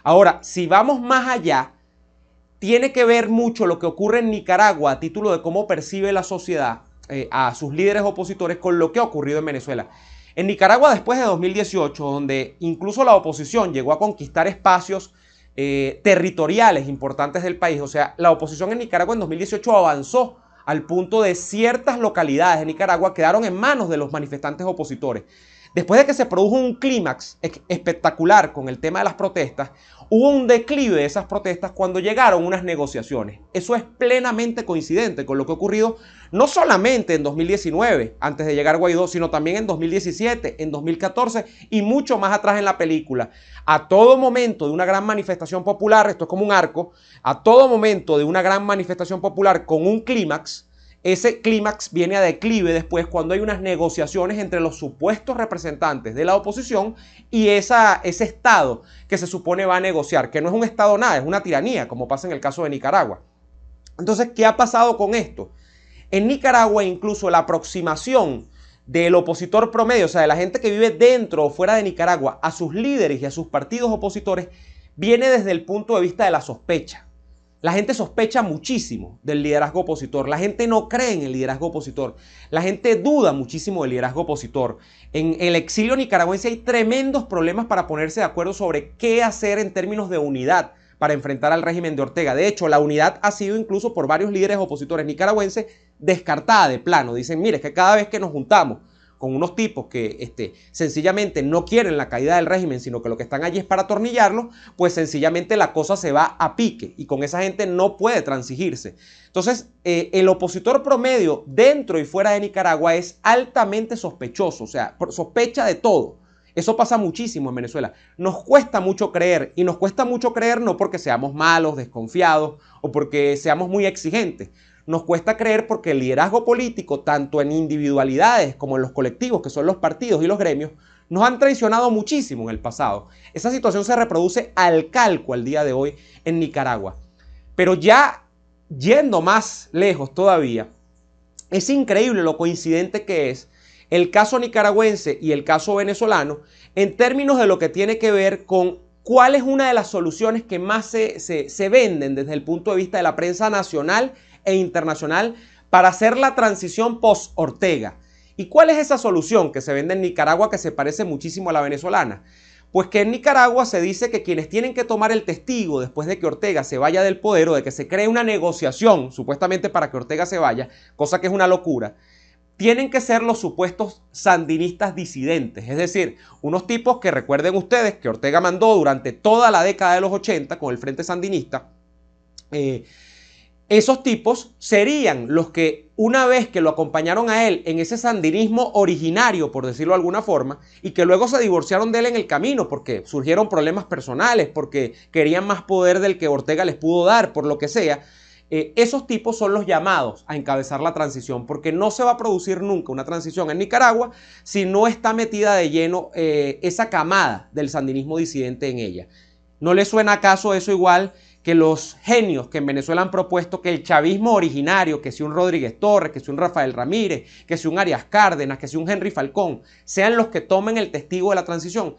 Ahora, si vamos más allá, tiene que ver mucho lo que ocurre en Nicaragua a título de cómo percibe la sociedad a sus líderes opositores con lo que ha ocurrido en Venezuela. En Nicaragua, después de 2018, donde incluso la oposición llegó a conquistar espacios territoriales importantes del país, o sea, la oposición en Nicaragua en 2018 avanzó al punto de ciertas localidades de Nicaragua quedaron en manos de los manifestantes opositores. Después de que se produjo un clímax espectacular con el tema de las protestas, hubo un declive de esas protestas cuando llegaron unas negociaciones. Eso es plenamente coincidente con lo que ha ocurrido no solamente en 2019, antes de llegar Guaidó, sino también en 2017, en 2014 y mucho más atrás en la película. A todo momento de una gran manifestación popular, esto es como un arco, a todo momento de una gran manifestación popular con un clímax, ese clímax viene a declive después cuando hay unas negociaciones entre los supuestos representantes de la oposición y ese Estado que se supone va a negociar, que no es un Estado nada, es una tiranía, como pasa en el caso de Nicaragua. Entonces, ¿qué ha pasado con esto? En Nicaragua incluso la aproximación del opositor promedio, o sea, de la gente que vive dentro o fuera de Nicaragua, a sus líderes y a sus partidos opositores, viene desde el punto de vista de la sospecha. La gente sospecha muchísimo del liderazgo opositor. La gente no cree en el liderazgo opositor. La gente duda muchísimo del liderazgo opositor. En el exilio nicaragüense hay tremendos problemas para ponerse de acuerdo sobre qué hacer en términos de unidad para enfrentar al régimen de Ortega. De hecho, la unidad ha sido incluso por varios líderes opositores nicaragüenses descartada de plano. Dicen, mire, es que cada vez que nos juntamos con unos tipos que sencillamente no quieren la caída del régimen, sino que lo que están allí es para atornillarlo, pues sencillamente la cosa se va a pique y con esa gente no puede transigirse. Entonces, el opositor promedio dentro y fuera de Nicaragua es altamente sospechoso, o sea, sospecha de todo. Eso pasa muchísimo en Venezuela. Nos cuesta mucho creer y nos cuesta mucho creer no porque seamos malos, desconfiados o porque seamos muy exigentes. Nos cuesta creer porque el liderazgo político, tanto en individualidades como en los colectivos, que son los partidos y los gremios, nos han traicionado muchísimo en el pasado. Esa situación se reproduce al calco al día de hoy en Nicaragua. Pero ya yendo más lejos todavía, es increíble lo coincidente que es el caso nicaragüense y el caso venezolano en términos de lo que tiene que ver con cuál es una de las soluciones que más se venden desde el punto de vista de la prensa nacional e internacional para hacer la transición post-Ortega. ¿Y cuál es esa solución que se vende en Nicaragua que se parece muchísimo a la venezolana? Pues que en Nicaragua se dice que quienes tienen que tomar el testigo después de que Ortega se vaya del poder o de que se cree una negociación supuestamente para que Ortega se vaya, cosa que es una locura, tienen que ser los supuestos sandinistas disidentes, es decir, unos tipos que recuerden ustedes que Ortega mandó durante toda la década de los 80 con el Frente Sandinista. Esos tipos serían los que una vez que lo acompañaron a él en ese sandinismo originario, por decirlo de alguna forma, y que luego se divorciaron de él en el camino porque surgieron problemas personales, porque querían más poder del que Ortega les pudo dar, por lo que sea, esos tipos son los llamados a encabezar la transición, porque no se va a producir nunca una transición en Nicaragua si no está metida de lleno esa camada del sandinismo disidente en ella. ¿No le suena acaso eso igual que los genios que en Venezuela han propuesto que el chavismo originario, que si un Rodríguez Torres, que si un Rafael Ramírez, que si un Arias Cárdenas, que si un Henry Falcón, sean los que tomen el testigo de la transición?